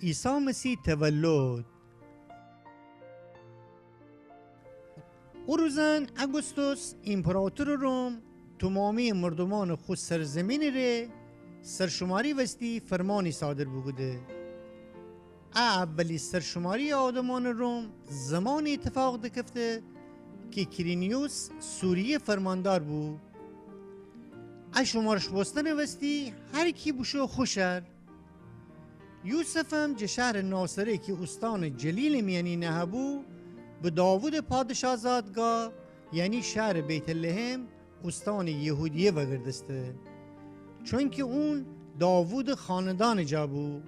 عیسی مسیح تولد. او روزن اگوستوس امپراتور روم تمامی مردمان خود سرزمین ره سرشماری وستی فرمانی صادر بگوده. اولی سرشماری آدمان روم زمان اتفاق دکفته که کرینیوس سوریه فرماندار بود. شمارش بستن وستی هر کی بوشو خوشر. یوسف هم جه شهر ناصره که استان جلیل میانی نهبو به داوود پادشاه زادگاه یعنی شهر بیت لحم استان یهودیه وگردسته، چون که اون داوود خاندان جا بود.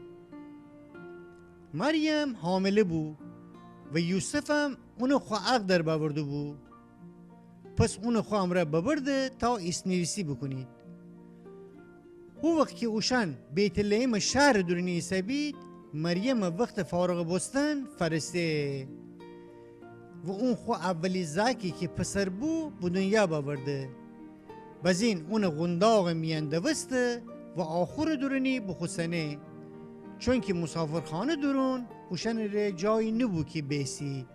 مریم حامله بود و یوسف هم اونو خواه عقد در بورده بود. پس اونو خواه امره ببرده تا اسنویسی بکنید. او وقت که اوشن بیت لحم شهر درونی سبید، مریم وقت فارغ بستن فرسته و اون خو اولی زاکی که پسر بو به دنیا باورده. بزین اون غنداغ میانده وسته و آخور درونی بخوسنه، چون که مسافرخانه درون اوشن ره جایی نبو که بیسی.